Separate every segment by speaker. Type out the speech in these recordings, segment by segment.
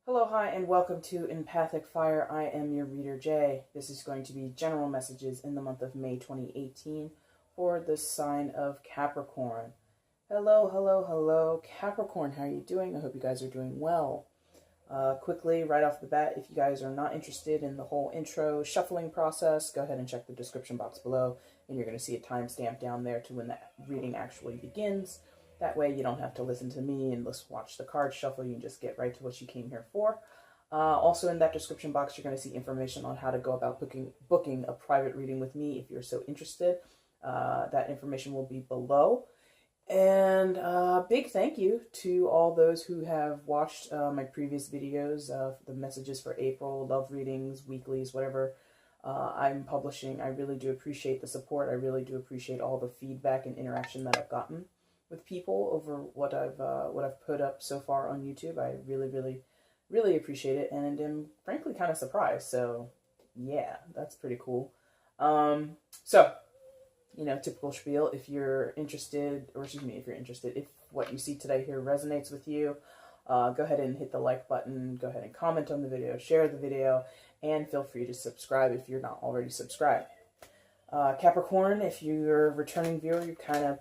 Speaker 1: Hello, hi, and welcome to EmpathicFire. I am your reader, Jay. This is going to be general messages in the month of May 2018 for the sign of Capricorn. Hello, hello, hello, Capricorn. How are you doing? I hope you guys are doing well. Quickly, right off the bat, if you guys are not interested in the whole intro shuffling process, go ahead and check the description box below, and you're going to see a timestamp down there to when the reading actually begins. That way you don't have to listen to me and let's watch the card shuffle. You can just get right to what you came here for. Also in that description box, you're going to see information on how to go about booking a private reading with me if you're so interested. That information will be below. And big thank you to all those who have watched my previous videos of the messages for April, love readings, weeklies, whatever I'm publishing. I really do appreciate the support. I really do appreciate all the feedback and interaction that I've gotten with people over what I've put up so far on YouTube. I really appreciate it, and am frankly kind of surprised. So yeah, that's pretty cool. So you know, typical spiel. If you're interested, if what you see today here resonates with you, go ahead and hit the like button. Go ahead and comment on the video, share the video, and feel free to subscribe if you're not already subscribed. Capricorn, if you're a returning viewer, you kind of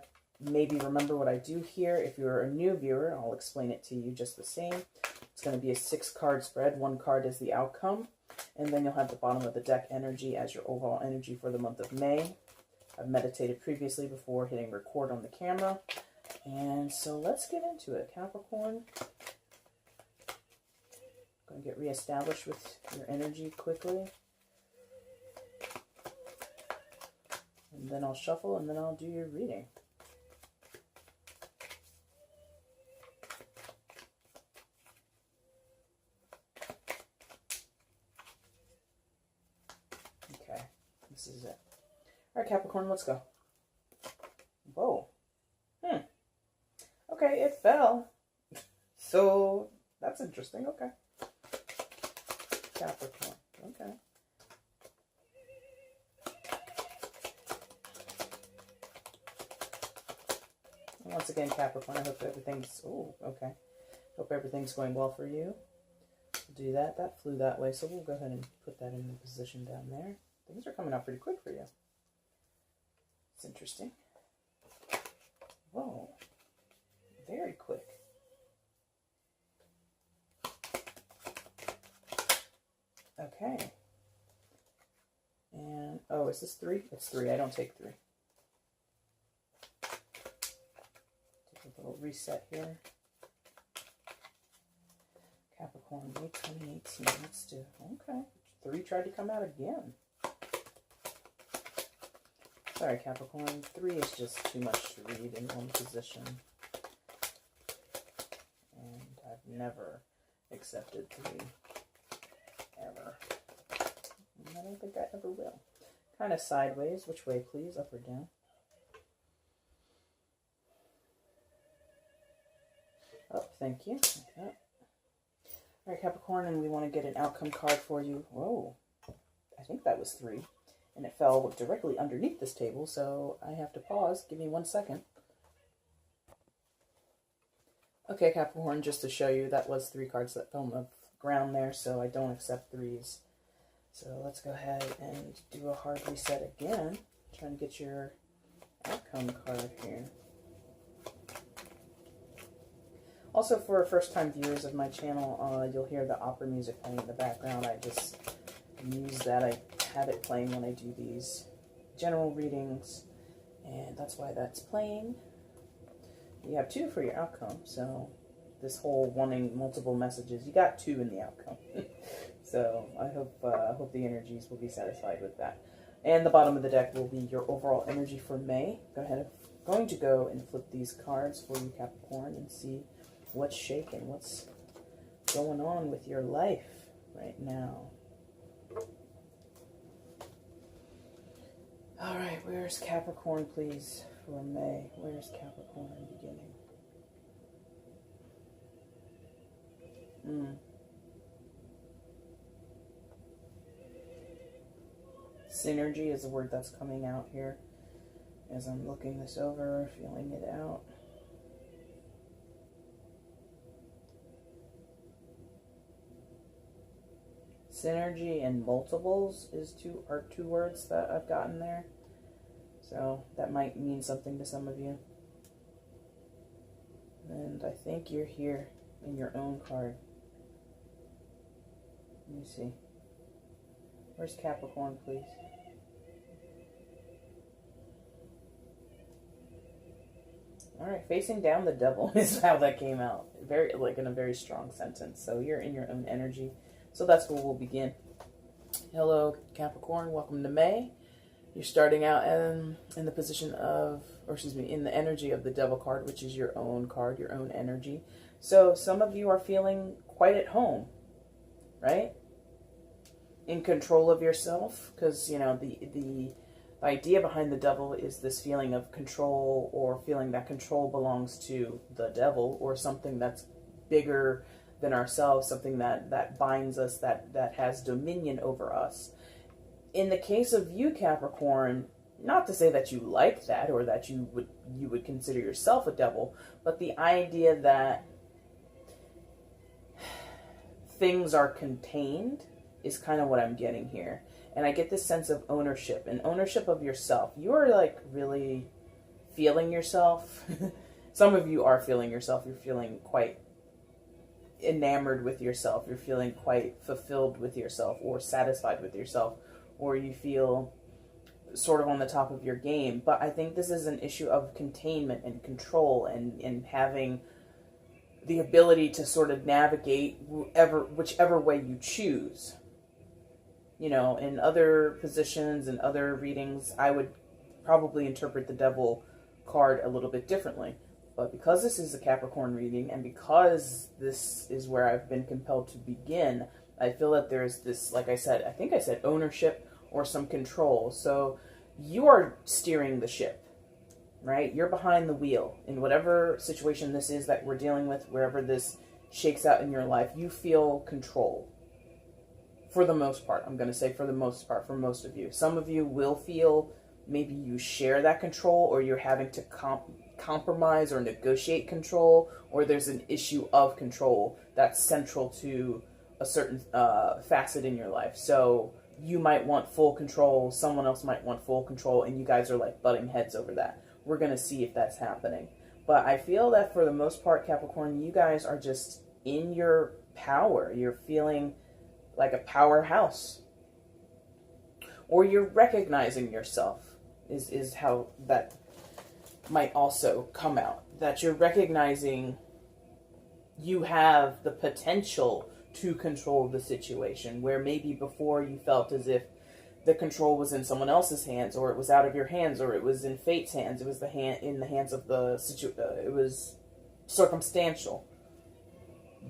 Speaker 1: maybe remember what I do here. If you're a new viewer, I'll explain it to you just the same. It's going to be a 6-card spread. 1 card is the outcome. And then you'll have the bottom of the deck energy as your overall energy for the month of May. I've meditated previously before hitting record on the camera. And so let's get into it. Capricorn, going to get reestablished with your energy quickly. And then I'll shuffle and then I'll do your reading. Okay, this is it. All right, Capricorn, let's go. Whoa. Okay, it fell. So, that's interesting. Okay. Capricorn. Okay. And once again, Capricorn, I hope everything's... Oh, okay. Hope everything's going well for you. We'll do that. That flew that way, so we'll go ahead and put that in the position down there. Things are coming out pretty quick for you. It's interesting. Whoa. Very quick. Okay. And, oh, is this 3? It's 3. I don't take 3. Take a little reset here. Capricorn, May 2018. Let's do it. Okay. 3 tried to come out again. Sorry, Capricorn. 3 is just too much to read in one position. And I've never accepted 3. Ever. And I don't think I ever will. Kind of sideways. Which way, please? Up or down? Up, thank you. Like that. Alright, Capricorn, and we want to get an outcome card for you. Whoa. I think that was 3. And it fell directly underneath this table, so I have to pause. Give me 1 second. Okay, Capricorn, just to show you, that was 3 cards that fell on the ground there, so I don't accept 3s. So let's go ahead and do a hard reset again. Trying to get your outcome card here. Also, for first-time viewers of my channel, you'll hear the opera music playing in the background. I just use that. I have it playing when I do these general readings, and that's why that's playing. You have 2 for your outcome, so this whole wanting multiple messages, you got 2 in the outcome. So I hope the energies will be satisfied with that. And the bottom of the deck will be your overall energy for May. I'm going to go and flip these cards for you, Capricorn, and see what's shaking, what's going on with your life right now. All right, where's Capricorn, please, for May? Where's Capricorn beginning? Synergy is the word that's coming out here as I'm looking this over, feeling it out. synergy and multiples are two words that I've gotten there. So that might mean something to some of you. And I think you're here in your own card. Let me see. Where's Capricorn, please? All right, facing down the devil is how that came out. Very, like, in a very strong sentence. So you're in your own energy. So that's where we'll begin. Hello, Capricorn. Welcome to May. You're starting out in the position of, in the energy of the devil card, which is your own card, your own energy. So some of you are feeling quite at home, right? In control of yourself, because, you know, the idea behind the devil is this feeling of control, or feeling that control belongs to the devil or something that's bigger than ourselves, something that binds us, that has dominion over us. In the case of you, Capricorn, not to say that you like that or that you would consider yourself a devil, but the idea that things are contained is kind of what I'm getting here. And I get this sense of ownership, and ownership of yourself. You are, like, really feeling yourself. Some of you are feeling yourself. You're feeling quite enamored with yourself. You're feeling quite fulfilled with yourself, or satisfied with yourself, or you feel sort of on the top of your game. But I think this is an issue of containment and control, and having the ability to sort of navigate whichever way you choose. You know, in other positions and other readings, I would probably interpret the devil card a little bit differently. But because this is a Capricorn reading, and because this is where I've been compelled to begin, I feel that there's this, like I said, I think I said ownership or some control. So you are steering the ship, right? You're behind the wheel. In whatever situation this is that we're dealing with, wherever this shakes out in your life, you feel control. For the most part, I'm going to say for the most part, for most of you. Some of you will feel maybe you share that control, or you're having to compromise or negotiate control, or there's an issue of control that's central to a certain facet in your life. So you might want full control, someone else might want full control, and you guys are like butting heads over that. We're going to see if that's happening. But I feel that for the most part, Capricorn, you guys are just in your power. You're feeling like a powerhouse, or you're recognizing yourself is how that might also come out, that you're recognizing you have the potential to control the situation, where maybe before you felt as if the control was in someone else's hands, or it was out of your hands, or it was in fate's hands, it was in the hands of the it was circumstantial.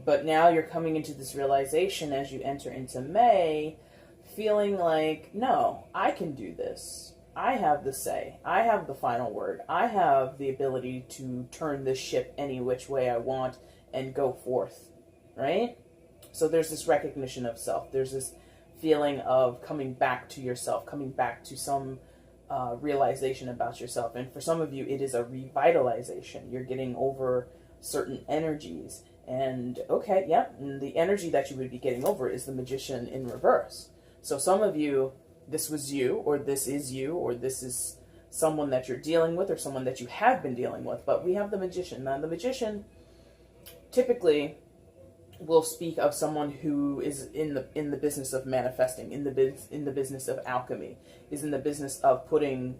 Speaker 1: But now you're coming into this realization as you enter into May, feeling like, no, I can do this. I have the say. I have the final word. I have the ability to turn this ship any which way I want and go forth, right? So there's this recognition of self. There's this feeling of coming back to yourself, coming back to some realization about yourself. And for some of you, it is a revitalization. You're getting over certain energies. And okay, yeah, and the energy that you would be getting over is the Magician in reverse. So some of you, this was you, or this is you, or this is someone that you're dealing with, or someone that you have been dealing with. But we have the Magician. Now, the Magician typically will speak of someone who is in the business of manifesting, in the business of alchemy, is in the business of putting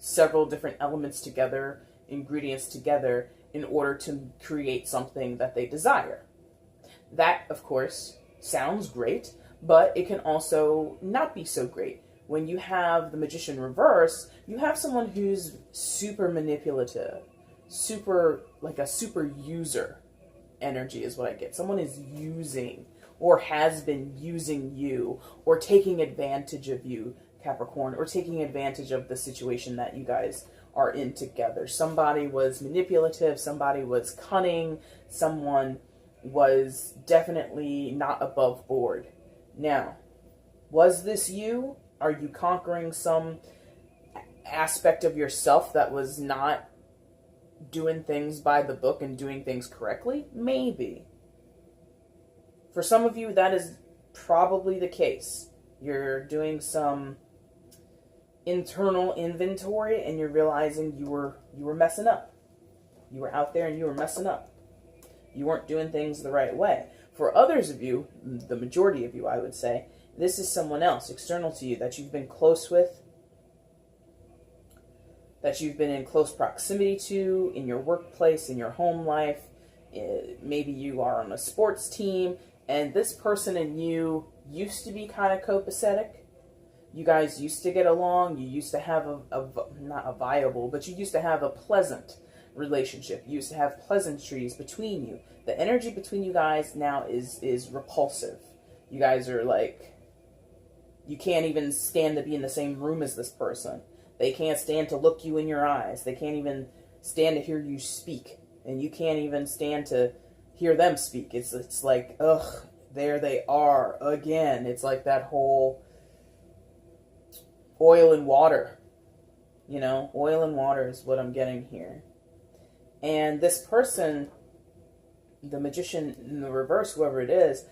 Speaker 1: several different elements together, ingredients together, in order to create something that they desire. That, of course, sounds great, but it can also not be so great. When you have the Magician reverse, you have someone who's super manipulative, like a super user energy is what I get. Someone is using, or has been using you, or taking advantage of you, Capricorn, or taking advantage of the situation that you guys are in together. Somebody was manipulative, somebody was cunning, someone was definitely not above board. Now, was this you? Are you conquering some aspect of yourself that was not doing things by the book and doing things correctly? Maybe. For some of you, that is probably the case. You're doing some internal inventory and you're realizing you were messing up. You were out there and you were messing up. You weren't doing things the right way. For others of you, the majority of you, I would say, this is someone else external to you that you've been close with, that you've been in close proximity to, in your workplace, in your home life. Maybe you are on a sports team, and this person and you used to be kind of copacetic. You guys used to get along. You used to have not a viable, but you used to have a pleasant relationship. You used to have pleasantries between you. The energy between you guys now is repulsive. You guys are like, you can't even stand to be in the same room as this person. They can't stand to look you in your eyes. They can't even stand to hear you speak. And you can't even stand to hear them speak. It's like, ugh, there they are again. It's like that whole oil and water. You know, oil and water is what I'm getting here. And this person, the magician in the reverse, whoever it is,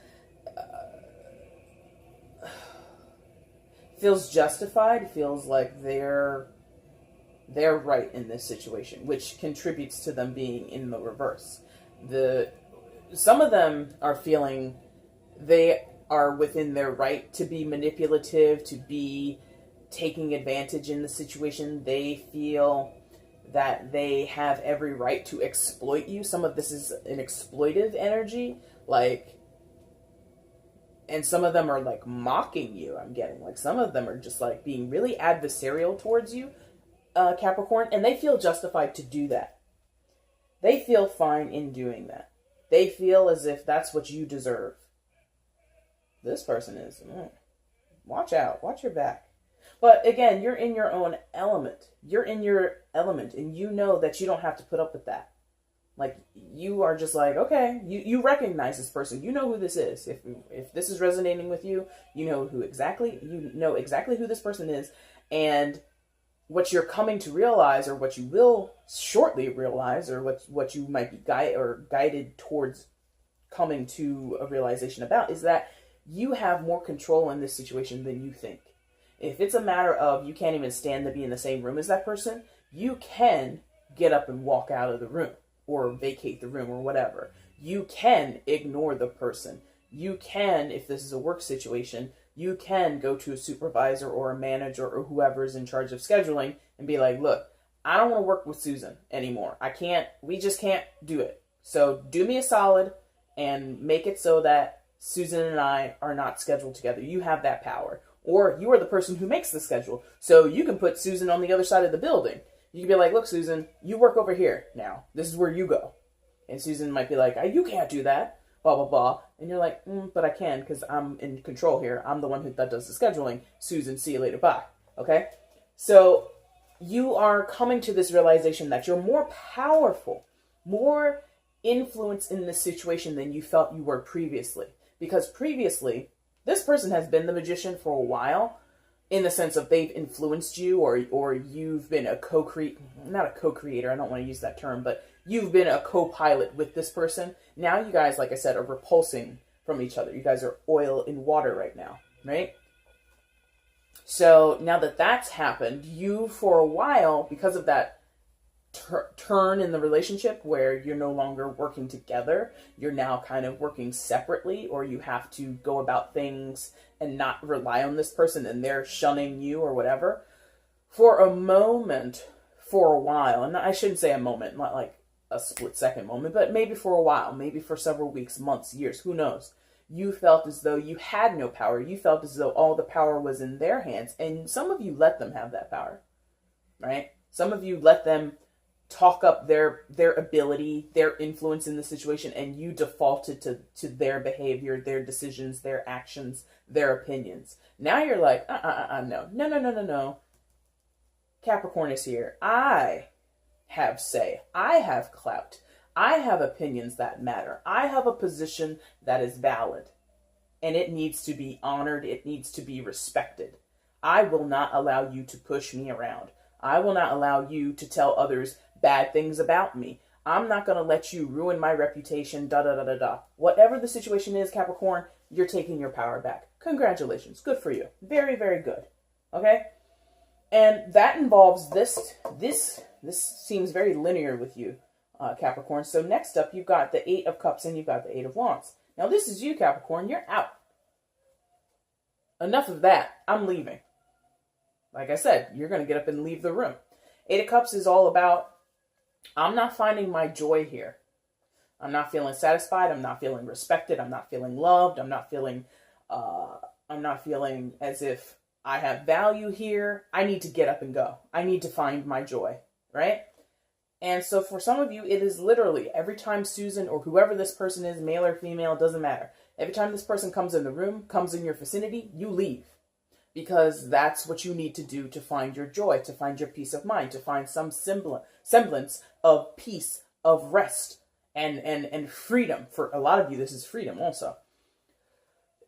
Speaker 1: feels justified, feels like they're right in this situation, which contributes to them being in the reverse. Some of them are feeling they are within their right to be manipulative, to be taking advantage in the situation. They feel that they have every right to exploit you. Some of this is an exploitive energy, and some of them are like mocking you. I'm getting like some of them are just like being really adversarial towards you, Capricorn, and they feel justified to do that. They feel fine in doing that. They feel as if that's what you deserve. This person is, watch out, watch your back. But again, you're in your own element. You're in your element, and you know that you don't have to put up with that. Like, you are just like, okay, you recognize this person. You know who this is. If this is resonating with you, you know exactly who this person is. And what you're coming to realize, or what you will shortly realize, or what you might be guided towards coming to a realization about, is that you have more control in this situation than you think. If it's a matter of you can't even stand to be in the same room as that person, you can get up and walk out of the room, or vacate the room, or whatever. You can ignore the person. You can, if this is a work situation, you can go to a supervisor or a manager or whoever is in charge of scheduling and be like, look, I don't want to work with Susan anymore. We just can't do it. So do me a solid and make it so that Susan and I are not scheduled together. You have that power. Or you are the person who makes the schedule. So you can put Susan on the other side of the building. You can be like, look, Susan, you work over here now. This is where you go. And Susan might be like, you can't do that, blah, blah, blah. And you're like, but I can, because I'm in control here. I'm the one that does the scheduling. Susan, see you later, bye. Okay? So you are coming to this realization that you're more powerful, more influence in this situation than you felt you were previously. Because previously, this person has been the magician for a while, in the sense of they've influenced you, or you've been not a co-creator, I don't want to use that term, but you've been a co-pilot with this person. Now you guys, like I said, are repulsing from each other. You guys are oil and water right now, right? So now that that's happened, you, for a while, because of that turn in the relationship where you're no longer working together, you're now kind of working separately, or you have to go about things and not rely on this person and they're shunning you or whatever. For a moment, for a while, and I shouldn't say a moment, not like a split second moment, but maybe for a while, maybe for several weeks, months, years, who knows, you felt as though you had no power. You felt as though all the power was in their hands, and some of you let them have that power, right? Some of you let them talk up their ability, their influence in the situation, and you defaulted to their behavior, their decisions, their actions, their opinions. Now you're like, no. Capricorn is here. I have say. I have clout. I have opinions that matter. I have a position that is valid. And it needs to be honored. It needs to be respected. I will not allow you to push me around. I will not allow you to tell others bad things about me. I'm not going to let you ruin my reputation, da da da da da. Whatever the situation is, Capricorn, you're taking your power back. Congratulations. Good for you. Very, very good. Okay? And that involves this seems very linear with you, Capricorn. So next up, you've got the 8 of Cups and you've got the 8 of Wands. Now this is you, Capricorn. You're out. Enough of that. I'm leaving. Like I said, you're going to get up and leave the room. 8 of Cups is all about, I'm not finding my joy here. I'm not feeling satisfied. I'm not feeling respected. I'm not feeling loved. I'm not feeling as if I have value here. I need to get up and go. I need to find my joy, right? And so for some of you, it is literally every time Susan or whoever this person is, male or female, doesn't matter. Every time this person comes in the room, comes in your vicinity, you leave. Because that's what you need to do to find your joy, to find your peace of mind, to find some semblance of peace, of rest, and freedom. For a lot of you, this is freedom also.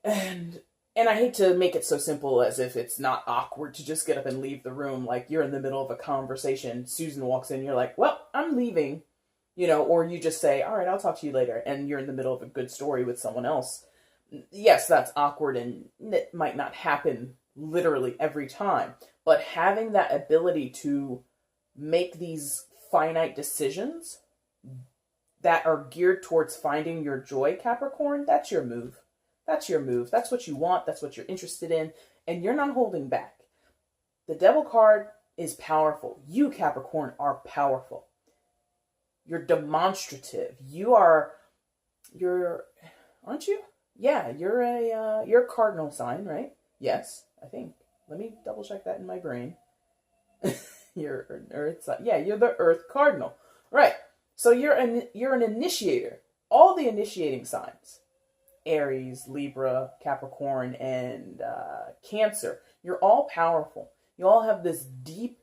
Speaker 1: And I hate to make it so simple as if it's not awkward to just get up and leave the room. Like you're in the middle of a conversation, Susan walks in, you're like, well, I'm leaving, or you just say, all right, I'll talk to you later. And you're in the middle of a good story with someone else. Yes, that's awkward and it might not happen literally every time. But having that ability to make these finite decisions that are geared towards finding your joy, Capricorn, that's your move. That's your move. That's what you want. That's what you're interested in. And you're not holding back. The Devil card is powerful. You, Capricorn, are powerful. You're demonstrative. Aren't you? Yeah, you're a cardinal sign, right? Yes, I think. Let me double check that in my brain. You're an earth sign. Yeah, you're the earth cardinal. Right. So you're an initiator. All the initiating signs. Aries, Libra, Capricorn, and Cancer. You're all powerful. You all have this deep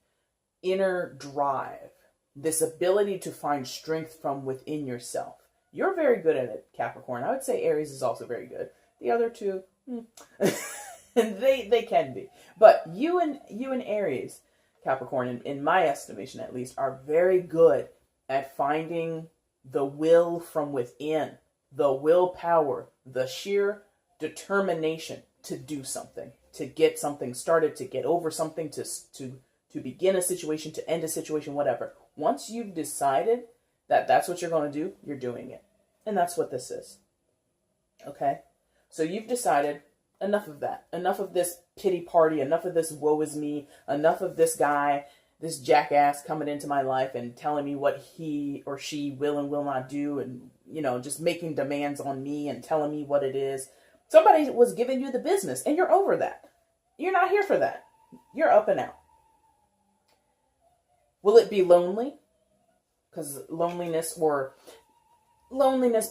Speaker 1: inner drive, this ability to find strength from within yourself. You're very good at it, Capricorn. I would say Aries is also very good. The other two, they can be. But you and Aries, Capricorn, in my estimation at least, are very good at finding the will from within. The willpower, the sheer determination to do something, to get something started, to get over something, to begin a situation, to end a situation, whatever. Once you've decided that that's what you're going to do, you're doing it. And that's what this is. Okay? So you've decided, enough of that. Enough of this pity party, enough of this woe is me, enough of this guy, this jackass coming into my life and telling me what he or she will and will not do, and just making demands on me and telling me what it is. Somebody was giving you the business and you're over that. You're not here for that. You're up and out. Will it be lonely? Because loneliness,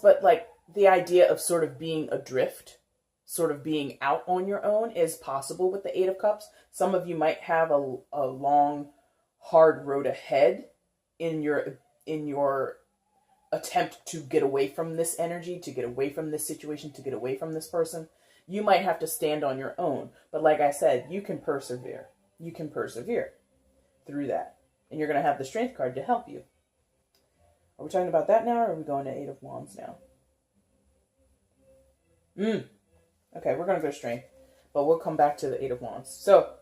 Speaker 1: but like the idea of sort of being adrift, sort of being out on your own is possible with the 8 of Cups. Some of you might have a long, hard road ahead in your attempt to get away from this energy, to get away from this situation, to get away from this person. You might have to stand on your own. But like I said, you can persevere. You can persevere through that. And you're going to have the Strength card to help you. Are we talking about that now, or are we going to 8 of Wands now? Okay, we're going to go Strength. But we'll come back to the 8 of Wands. So,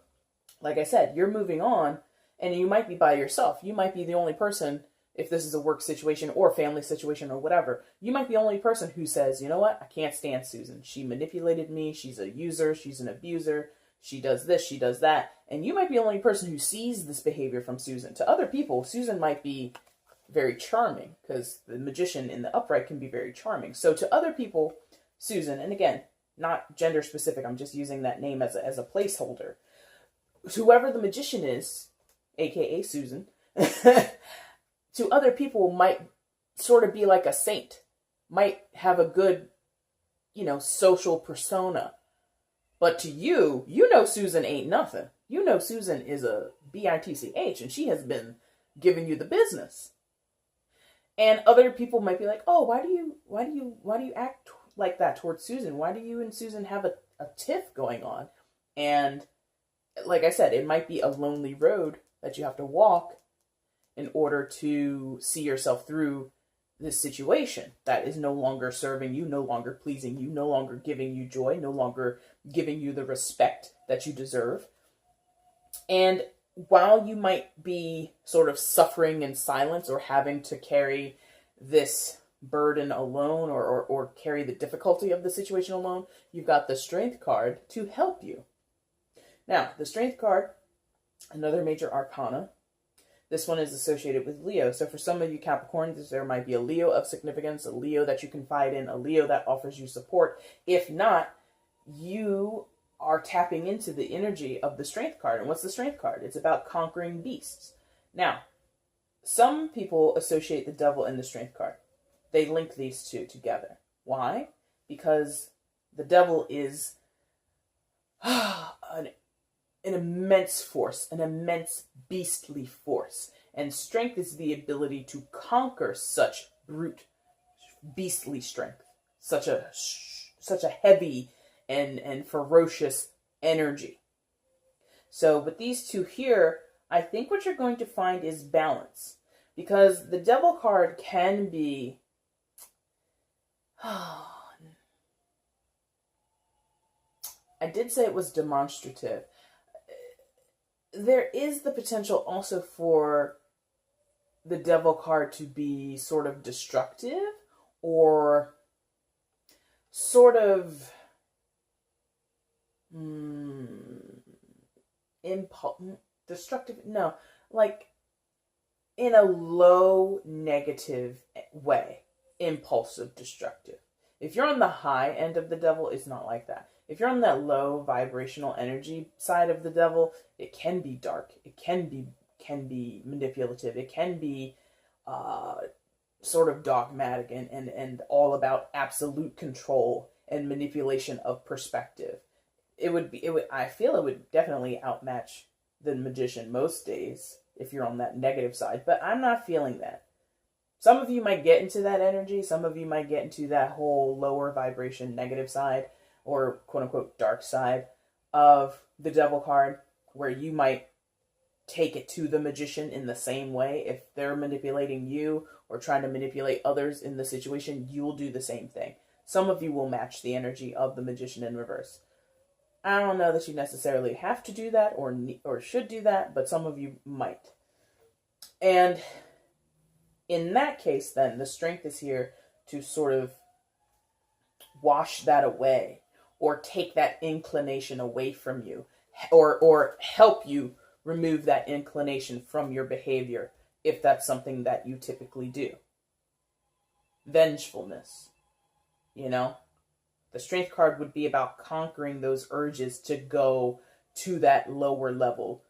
Speaker 1: like I said, you're moving on, and you might be by yourself. You might be the only person, if this is a work situation or family situation or whatever, you might be the only person who says, you know what, I can't stand Susan. She manipulated me. She's a user. She's an abuser. She does this. She does that. And you might be the only person who sees this behavior from Susan. To other people, Susan might be very charming, because the Magician in the upright can be very charming. So to other people, Susan, and again, not gender specific, I'm just using that name as a placeholder. Whoever the Magician is, aka Susan, to other people might sort of be like a saint, might have a good, social persona. But to you, Susan ain't nothing. Susan is a bitch, and she has been giving you the business. And other people might be like, oh, why do you act like that towards Susan? Why do you and Susan have a tiff going on? And like I said, it might be a lonely road that you have to walk in order to see yourself through this situation that is no longer serving you, no longer pleasing you, no longer giving you joy, no longer giving you the respect that you deserve. And while you might be sort of suffering in silence or having to carry this burden alone, or carry the difficulty of the situation alone, you've got the Strength card to help you. Now, the Strength card, another major arcana. This one is associated with Leo. So for some of you Capricorns, there might be a Leo of significance, a Leo that you confide in, a Leo that offers you support. If not, you are tapping into the energy of the Strength card. And what's the Strength card? It's about conquering beasts. Now, some people associate the devil and the Strength card. They link these two together. Why? Because the devil is an immense force, an immense beastly force. And strength is the ability to conquer such brute, beastly strength, such a heavy and ferocious energy. So with these two here, I think what you're going to find is balance. Because the devil card can be... I did say it was demonstrative. There is the potential also for the devil card to be sort of destructive or sort of destructive. No, like in a low negative way, impulsive, destructive. If you're on the high end of the devil, it's not like that. If you're on that low vibrational energy side of the devil, it can be dark. It can be manipulative. It can be sort of dogmatic and all about absolute control and manipulation of perspective. I feel it would definitely outmatch the magician most days if you're on that negative side, but I'm not feeling that. Some of you might get into that energy. Some of you might get into that whole lower vibration negative side, or quote-unquote dark side of the devil card, where you might take it to the magician in the same way. If they're manipulating you or trying to manipulate others in the situation, you'll do the same thing. Some of you will match the energy of the magician in reverse. I don't know that you necessarily have to do that or should do that, but some of you might. And in that case, then, the strength is here to sort of wash that away, or take that inclination away from you, or help you remove that inclination from your behavior, if that's something that you typically do. Vengefulness, The Strength card would be about conquering those urges to go to that lower level,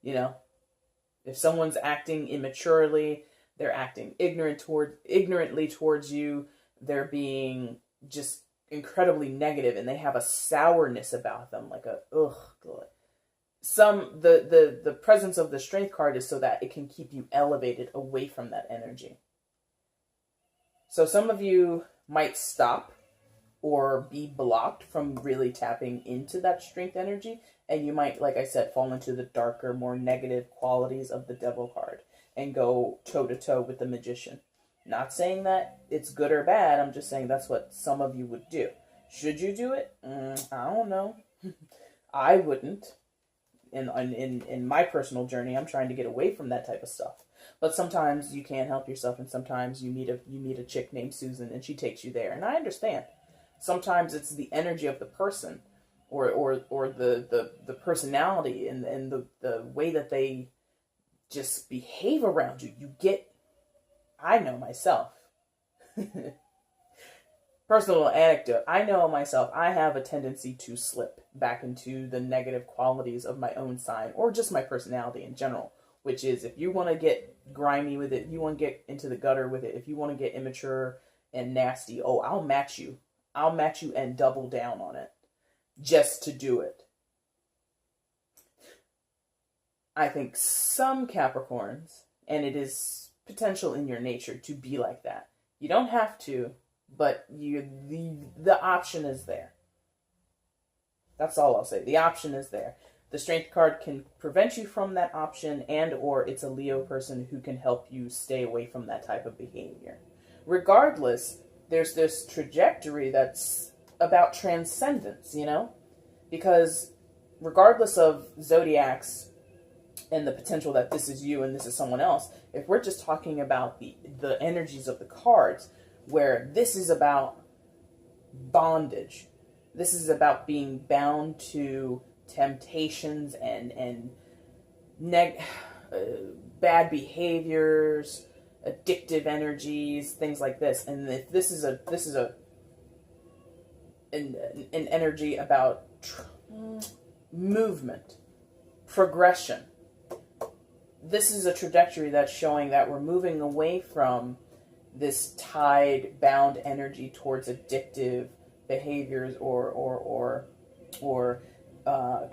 Speaker 1: If someone's acting immaturely, they're acting ignorantly towards you, they're being just incredibly negative, and they have a sourness about them, like a ugh. The presence of the Strength card is so that it can keep you elevated away from that energy. So some of you might stop or be blocked from really tapping into that strength energy, and you might, like I said, fall into the darker, more negative qualities of the devil card and go toe-to-toe with the magician. Not saying that it's good or bad, I'm just saying that's what some of you would do. Should you do it? I don't know. I wouldn't. In my personal journey, I'm trying to get away from that type of stuff. But sometimes you can't help yourself, and sometimes you meet a chick named Susan, and she takes you there. And I understand. Sometimes it's the energy of the person, or the personality and the way that they just behave around you. I know myself. Personal anecdote. I know myself. I have a tendency to slip back into the negative qualities of my own sign, or just my personality in general, which is, if you want to get grimy with it, if you want to get into the gutter with it, if you want to get immature and nasty, I'll match you. I'll match you and double down on it just to do it. I think some Capricorns, and it is potential in your nature to be like that. You don't have to, but the option is there. That's all I'll say. The option is there. The Strength card can prevent you from that option, and or it's a Leo person who can help you stay away from that type of behavior. regardless, there's this trajectory that's about transcendence, you know? Because regardless of zodiacs and the potential that this is you and this is someone else, if we're just talking about the energies of the cards, where this is about bondage, this is about being bound to temptations and bad behaviors, addictive energies, things like this. And if this is an energy about movement, progression. This is a trajectory that's showing that we're moving away from this tide-bound energy towards addictive behaviors or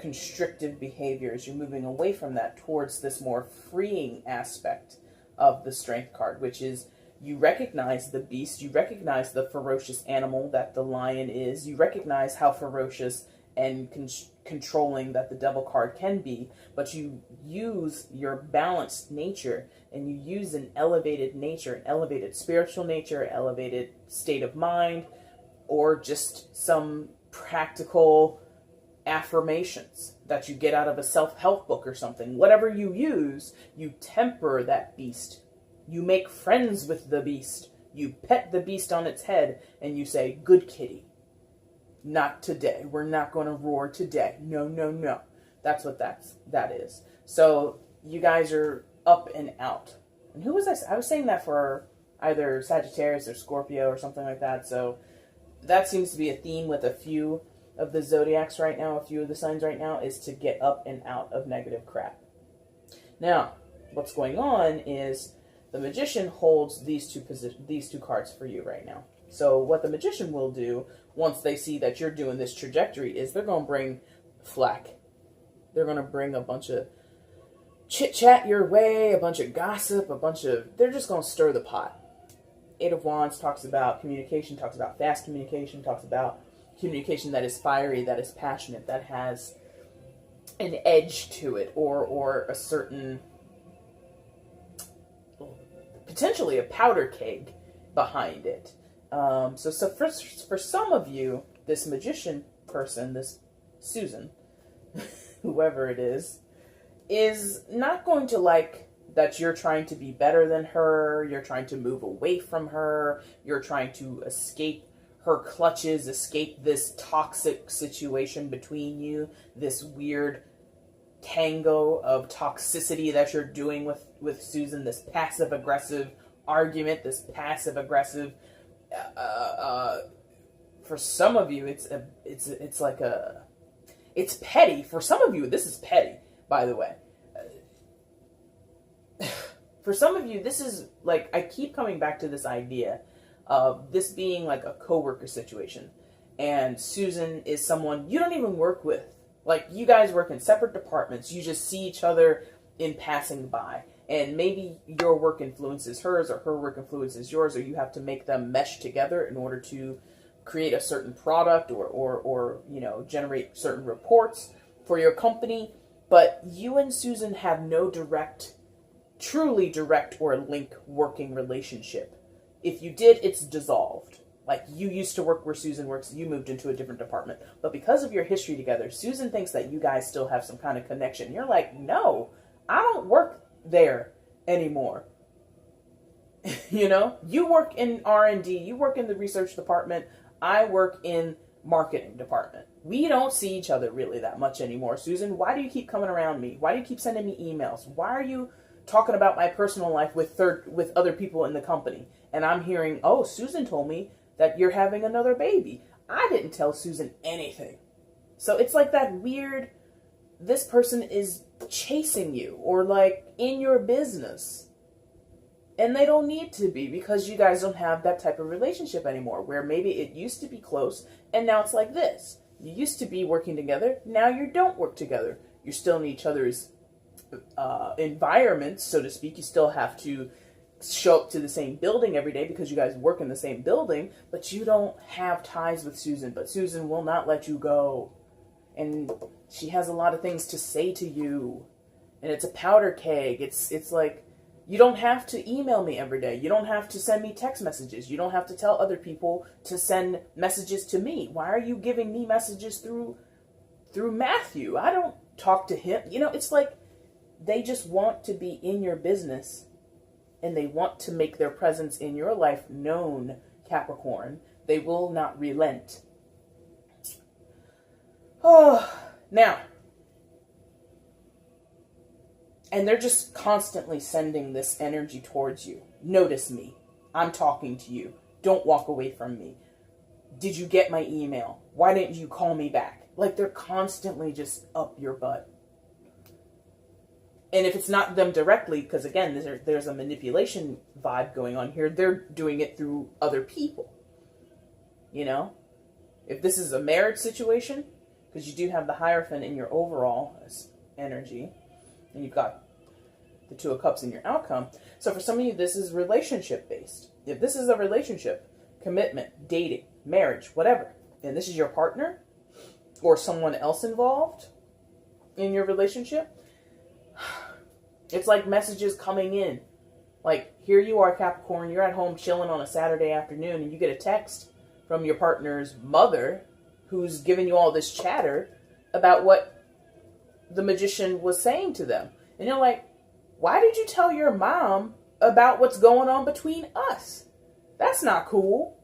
Speaker 1: constrictive behaviors. You're moving away from that towards this more freeing aspect of the Strength card, which is you recognize the beast, you recognize the ferocious animal that the lion is, you recognize how ferocious and controlling that the Devil card can be, but you use your balanced nature and you use an elevated nature, an elevated spiritual nature, elevated state of mind, or just some practical affirmations that you get out of a self-help book or something. Whatever you use, you temper that beast. You make friends with the beast. You pet the beast on its head and you say, "Good kitty. Not today. We're not going to roar today. No, no, no." That's what that is. So you guys are up and out. And who was I? I was saying that for either Sagittarius or Scorpio or something like that. So that seems to be a theme with a few of the zodiacs right now, a few of the signs right now, is to get up and out of negative crap. Now, what's going on is the Magician holds these two cards for you right now. So what the Magician will do once they see that you're doing this trajectory is they're going to bring flack. They're going to bring a bunch of chit-chat your way, a bunch of gossip, they're just going to stir the pot. Eight of Wands talks about communication, talks about fast communication, talks about communication that is fiery, that is passionate, that has an edge to it, or a certain, potentially a powder keg behind it. So for some of you, this Magician person, this Susan, whoever it is not going to like that you're trying to be better than her, you're trying to move away from her, you're trying to escape her clutches, escape this toxic situation between you, this weird tango of toxicity that you're doing with Susan, this passive-aggressive argument, this passive-aggressive, for some of you, it's petty. For some of you, this is petty, by the way. For some of you, this is like, I keep coming back to this idea of this being like a coworker situation. And Susan is someone you don't even work with. Like, you guys work in separate departments. You just see each other in passing by. And maybe your work influences hers, or her work influences yours, or you have to make them mesh together in order to create a certain product or generate certain reports for your company. But you and Susan have no truly direct or link working relationship. If you did, it's dissolved. Like, you used to work where Susan works, you moved into a different department. But because of your history together, Susan thinks that you guys still have some kind of connection. You're like, no, I don't work there anymore. You work in R&D, you work in the research department, I work in marketing department. We don't see each other really that much anymore. Susan, why do you keep coming around me? Why do you keep sending me emails? Why are you talking about my personal life with other people in the company? And I'm hearing, oh, Susan told me that you're having another baby. I didn't tell Susan anything. So it's like that weird, this person is chasing you or like in your business. And they don't need to be, because you guys don't have that type of relationship anymore, where maybe it used to be close and now it's like this. You used to be working together, now you don't work together. You're still in each other's environments, so to speak. You still have to show up to the same building every day because you guys work in the same building, but you don't have ties with Susan. But Susan will not let you go. And she has a lot of things to say to you. And it's a powder keg. It's like You don't have to email me every day. You don't have to send me text messages. You don't have to tell other people to send messages to me. Why are you giving me messages through Matthew? I don't talk to him. It's like they just want to be in your business and they want to make their presence in your life known, Capricorn. They will not relent. Oh, now, and they're just constantly sending this energy towards you. Notice me. I'm talking to you. Don't walk away from me. Did you get my email? Why didn't you call me back? Like, they're constantly just up your butt. And if it's not them directly, because again, there's a manipulation vibe going on here, they're doing it through other people. If this is a marriage situation, because you do have the Hierophant in your overall energy, and you've got the Two of Cups in your outcome. So for some of you, this is relationship based. If this is a relationship, commitment, dating, marriage, whatever, and this is your partner or someone else involved in your relationship, it's like messages coming in. Like, here you are, Capricorn, you're at home chilling on a Saturday afternoon, and you get a text from your partner's mother who's giving you all this chatter about what the magician was saying to them. And you're like, why did you tell your mom about what's going on between us? That's not cool.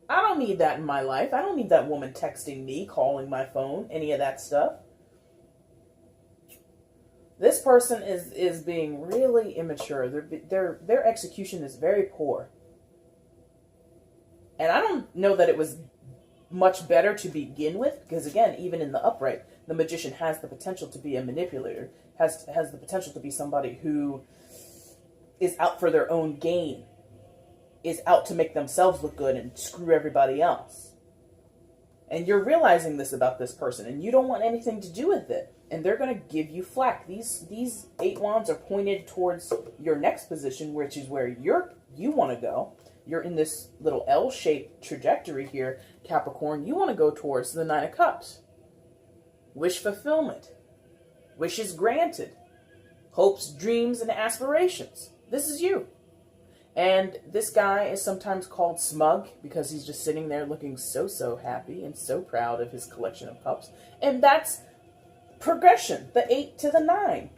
Speaker 1: I don't need that in my life. I don't need that woman texting me, calling my phone, any of that stuff. This person is being really immature. Their execution is very poor. And I don't know that it was much better to begin with, because again, even in the upright, the magician has the potential to be a manipulator, has the potential to be somebody who is out for their own gain, is out to make themselves look good and screw everybody else. And you're realizing this about this person, and you don't want anything to do with it. And they're going to give you flack. These 8 wands are pointed towards your next position, which is where you want to go. You're in this little L-shaped trajectory here, Capricorn. You want to go towards the 9 of Cups. Wish fulfillment. Wishes granted. Hopes, dreams, and aspirations. This is you. And this guy is sometimes called smug because he's just sitting there looking so happy and so proud of his collection of cups. And that's progression. The 8 to the 9.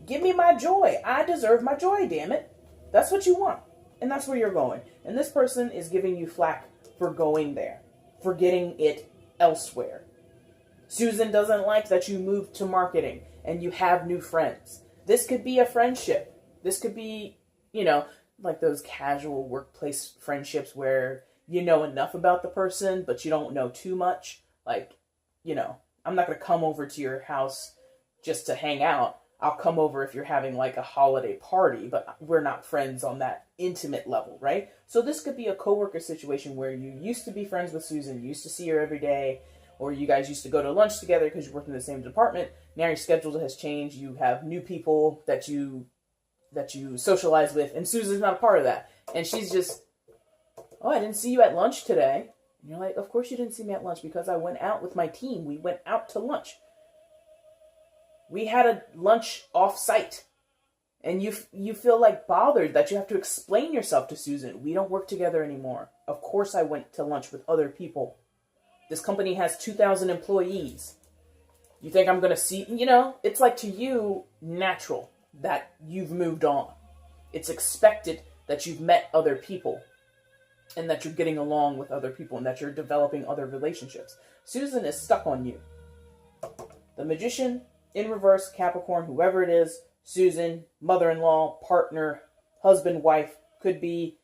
Speaker 1: Give me my joy. I deserve my joy, damn it. That's what you want. And that's where you're going. And this person is giving you flack for going there, for getting it elsewhere. Susan doesn't like that you moved to marketing and you have new friends. This could be a friendship. This could be, like those casual workplace friendships where you know enough about the person, but you don't know too much. Like, I'm not going to come over to your house just to hang out. I'll come over if you're having like a holiday party, but we're not friends on that intimate level, right? So this could be a coworker situation where you used to be friends with Susan, you used to see her every day, or you guys used to go to lunch together because you worked in the same department. Now your schedule has changed. You have new people that you socialize with, and Susan's not a part of that. And she's just, oh, I didn't see you at lunch today. And you're like, of course you didn't see me at lunch because I went out with my team. We went out to lunch. We had a lunch off-site. And you feel like bothered that you have to explain yourself to Susan. We don't work together anymore. Of course I went to lunch with other people. This company has 2,000 employees. You think I'm going to see, it's like to you natural that you've moved on. It's expected that you've met other people and that you're getting along with other people and that you're developing other relationships. Susan is stuck on you. The Magician, in reverse, Capricorn, whoever it is, Susan, mother-in-law, partner, husband, wife, could be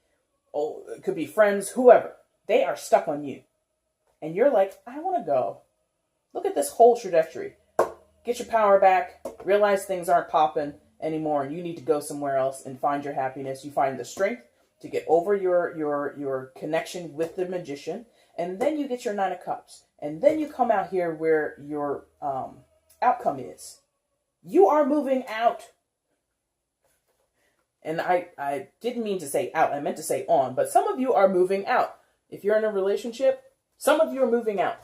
Speaker 1: friends, whoever. They are stuck on you. And you're like, I want to go. Look at this whole trajectory. Get your power back. Realize things aren't popping anymore and you need to go somewhere else and find your happiness. You find the strength to get over your connection with the Magician. And then you get your 9 of Cups. And then you come out here where your outcome is. You are moving out. And I didn't mean to say out. I meant to say on. But some of you are moving out. If you're in a relationship, some of you are moving out.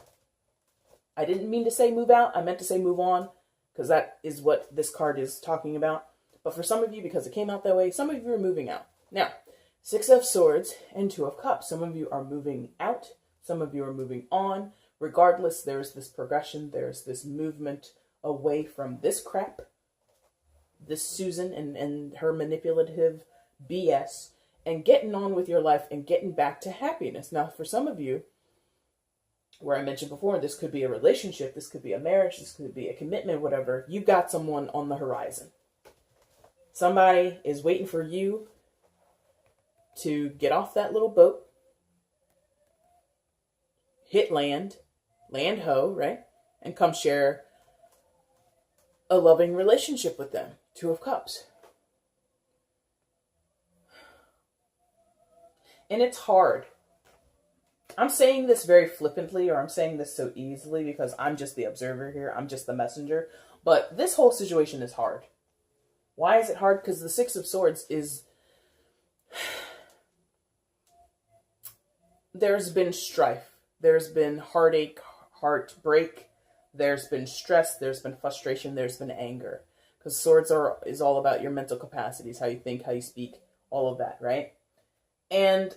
Speaker 1: I didn't mean to say move out. I meant to say move on, because that is what this card is talking about. But for some of you, because it came out that way, some of you are moving out. Now, Six of Swords and Two of Cups. Some of you are moving out. Some of you are moving on. Regardless, there's this progression. There's this movement away from this crap, this Susan and her manipulative BS, and getting on with your life and getting back to happiness. Now, for some of you, where I mentioned before, this could be a relationship, this could be a marriage, this could be a commitment, whatever. You've got someone on the horizon. Somebody is waiting for you to get off that little boat, hit land ho, right? And come share a loving relationship with them. Two of Cups. And it's hard. I'm saying this very flippantly, or I'm saying this so easily because I'm just the observer here. I'm just the messenger. But this whole situation is hard. Why is it hard? Because the Six of Swords is... There's been strife. There's been heartache, heartbreak. There's been stress. There's been frustration. There's been anger. Because swords is all about your mental capacities, how you think, how you speak, all of that, right? And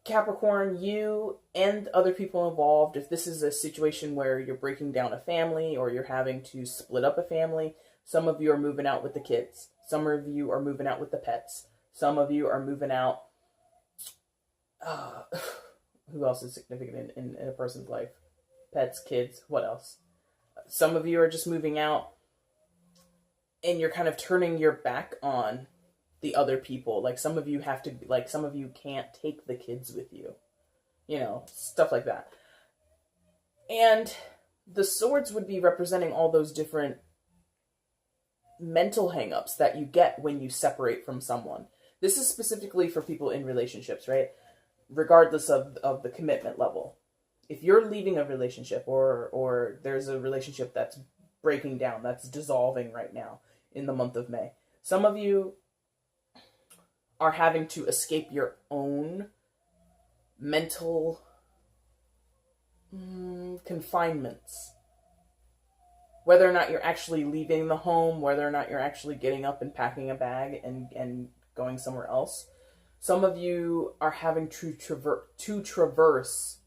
Speaker 1: Capricorn, you and other people involved, if this is a situation where you're breaking down a family or you're having to split up a family, some of you are moving out with the kids. Some of you are moving out with the pets. Some of you are moving out... who else is significant in a person's life? Pets, kids, what else? Some of you are just moving out and you're kind of turning your back on the other people. Like some of you have to, like some of you can't take the kids with you. You know, stuff like that. And the swords would be representing all those different mental hangups that you get when you separate from someone. This is specifically for people in relationships, right? Regardless of the commitment level. If you're leaving a relationship or there's a relationship that's breaking down, that's dissolving right now in the month of May, some of you are having to escape your own mental confinements. Whether or not you're actually leaving the home, whether or not you're actually getting up and packing a bag and going somewhere else. Some of you are having to traverse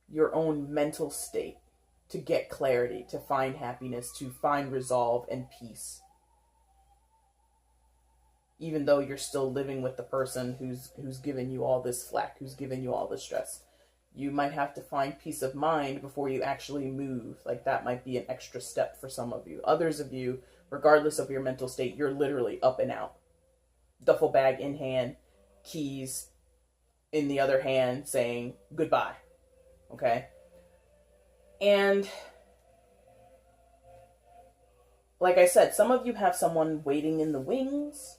Speaker 1: your own mental state to get clarity, to find happiness, to find resolve and peace. Even though you're still living with the person who's given you all this flack, who's given you all this stress. You might have to find peace of mind before you actually move. Like that might be an extra step for some of you. Others of you, regardless of your mental state, you're literally up and out. Duffel bag in hand, keys in the other hand, saying goodbye. Okay? And like I said, some of you have someone waiting in the wings,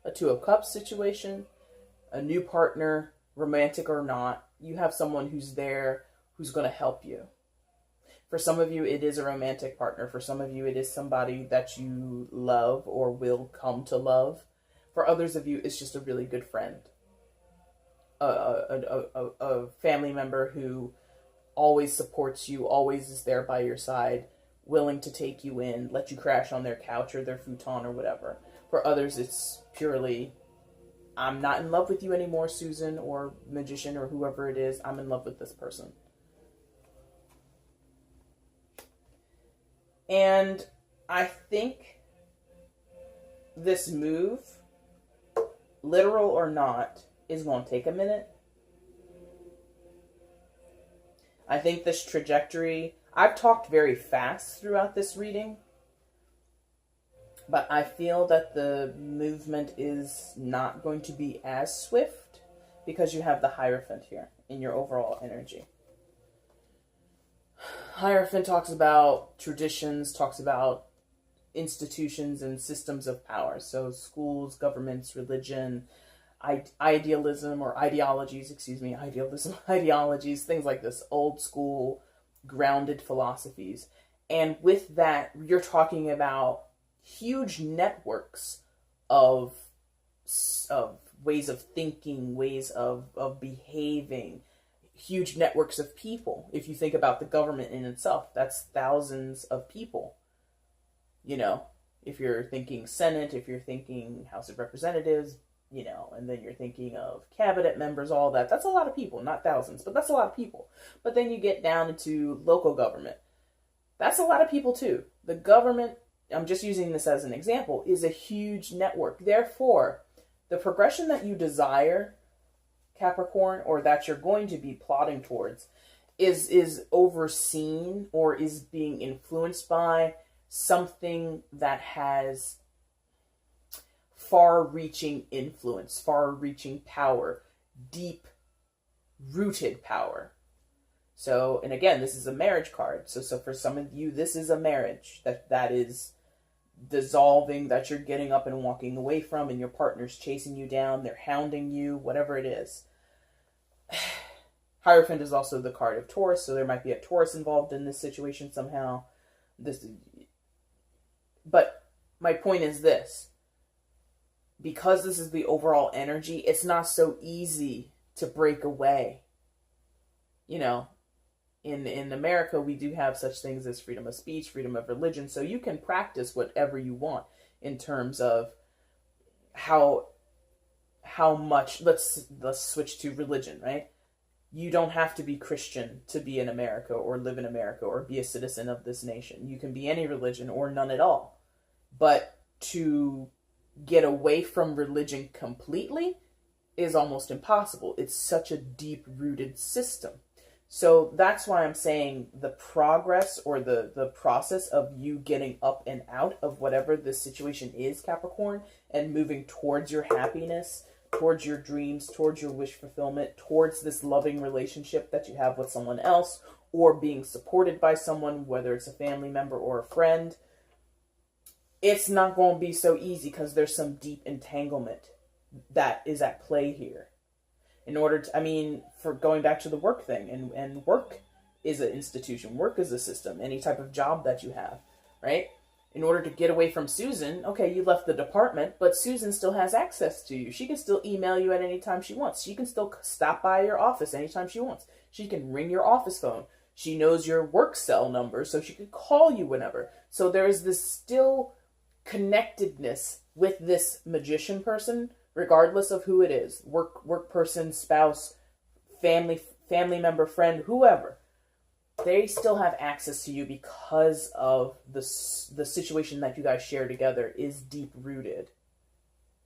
Speaker 1: a Two of Cups situation, a new partner, romantic or not. You have someone who's there, who's going to help you. For some of you, it is a romantic partner. For some of you, it is somebody that you love or will come to love. For others of you, it's just a really good friend. A family member who always supports you, always is there by your side, willing to take you in, let you crash on their couch or their futon or whatever. For others, it's purely, I'm not in love with you anymore, Susan or Magician or whoever it is. I'm in love with this person. And I think this move, literal or not, is going to take a minute. I think this trajectory, I've talked very fast throughout this reading, but I feel that the movement is not going to be as swift because you have the Hierophant here in your overall energy. Hierophant talks about traditions, talks about institutions and systems of power. So schools, governments, religion, idealism or ideologies, ideologies, things like this, old school, grounded philosophies. And with that, you're talking about huge networks of ways of thinking, ways of behaving, huge networks of people. If you think about the government in itself, that's thousands of people, you know, If you're thinking Senate, if you're thinking House of Representatives, you know, and then you're thinking of cabinet members, all that. That's a lot of people, not thousands, but that's a lot of people. But then you get down into local government. That's a lot of people too. The government, I'm just using this as an example, is a huge network. Therefore, the progression that you desire, Capricorn, or that you're going to be plotting towards, is overseen or is being influenced by something that has far-reaching influence, far-reaching power, deep-rooted power. So, and again, this is a marriage card. So for some of you, this is a marriage that is dissolving, that you're getting up and walking away from, and your partner's chasing you down, they're hounding you, whatever it is. Hierophant is also the card of Taurus, so there might be a Taurus involved in this situation somehow. But my point is this. Because this is the overall energy, it's not so easy to break away. You know, in America, we do have such things as freedom of speech, freedom of religion, so you can practice whatever you want in terms of how much, let's switch to religion, right? You don't have to be Christian to be in America or live in America or be a citizen of this nation. You can be any religion or none at all. But to get away from religion completely is almost impossible. It's such a deep-rooted system. So that's why I'm saying the progress or the process of you getting up and out of whatever this situation is, Capricorn, and moving towards your happiness, towards your dreams, towards your wish fulfillment, towards this loving relationship that you have with someone else, or being supported by someone, whether it's a family member or a friend, it's not going to be so easy because there's some deep entanglement that is at play here. In order to, I mean, for going back to the work thing, and work is an institution, work is a system, any type of job that you have, right? In order to get away from Susan, okay, you left the department, but Susan still has access to you. She can still email you at any time she wants. She can still stop by your office anytime she wants. She can ring your office phone. She knows your work cell number, so she can call you whenever. So there is this still connectedness with this magician person, regardless of who it is, work person, spouse, family member, friend, whoever. They still have access to you because of the situation that you guys share together is deep-rooted.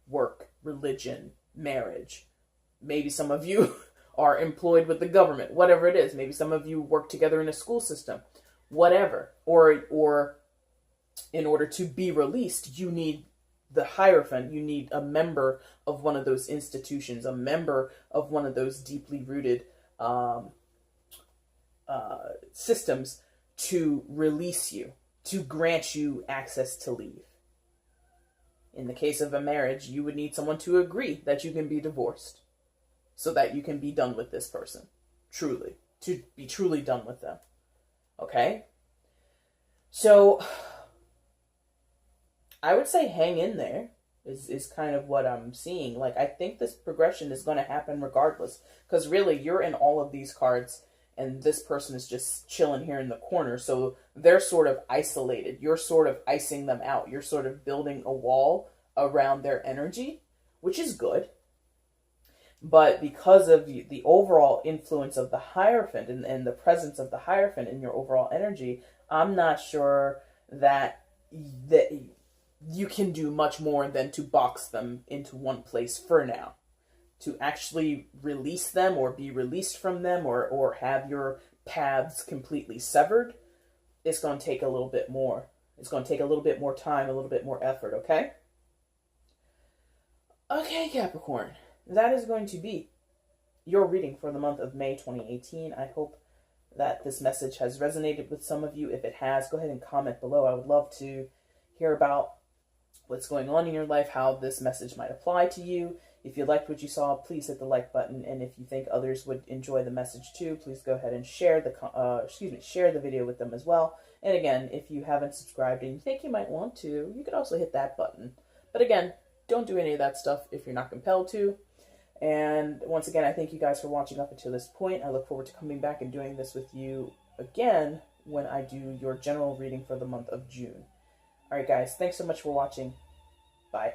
Speaker 1: Work, religion, marriage. Maybe some of you are employed with the government, whatever it is. Maybe some of you work together in a school system, whatever. Or in order to be released, you need the Hierophant, you need a member of one of those institutions, a member of one of those deeply rooted systems to release you, to grant you access to leave. In the case of a marriage, you would need someone to agree that you can be divorced so that you can be done with this person, truly, to be truly done with them. Okay? So I would say hang in there is kind of what I'm seeing. Like, I think this progression is going to happen regardless. Because really, you're in all of these cards, and this person is just chilling here in the corner. So they're sort of isolated. You're sort of icing them out. You're sort of building a wall around their energy, which is good. But because of the overall influence of the Hierophant and the presence of the Hierophant in your overall energy, I'm not sure that you can do much more than to box them into one place for now. To actually release them or be released from them or have your paths completely severed, it's going to take a little bit more. It's going to take a little bit more time, a little bit more effort, okay? Okay, Capricorn. That is going to be your reading for the month of May 2018. I hope that this message has resonated with some of you. If it has, go ahead and comment below. I would love to hear about what's going on in your life, how this message might apply to you. If you liked what you saw, please hit the like button. And if you think others would enjoy the message too, please go ahead and share the video with them as well. And again, if you haven't subscribed and you think you might want to, you could also hit that button. But again, don't do any of that stuff if you're not compelled to. And once again, I thank you guys for watching up until this point. I look forward to coming back and doing this with you again when I do your general reading for the month of June. All right, guys, thanks so much for watching. Bye.